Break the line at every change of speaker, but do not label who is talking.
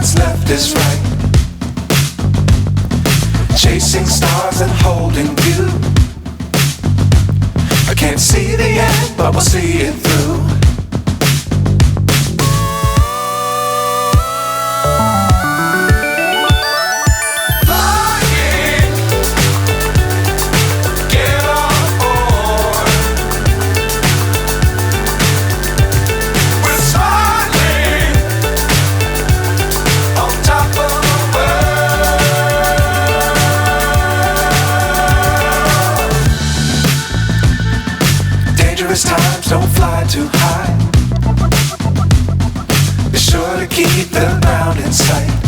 what's left is right. Chasing stars and holding you. I can't see the end, but we'll see it through. Times don't fly too high. Be sure to keep the ground in sight.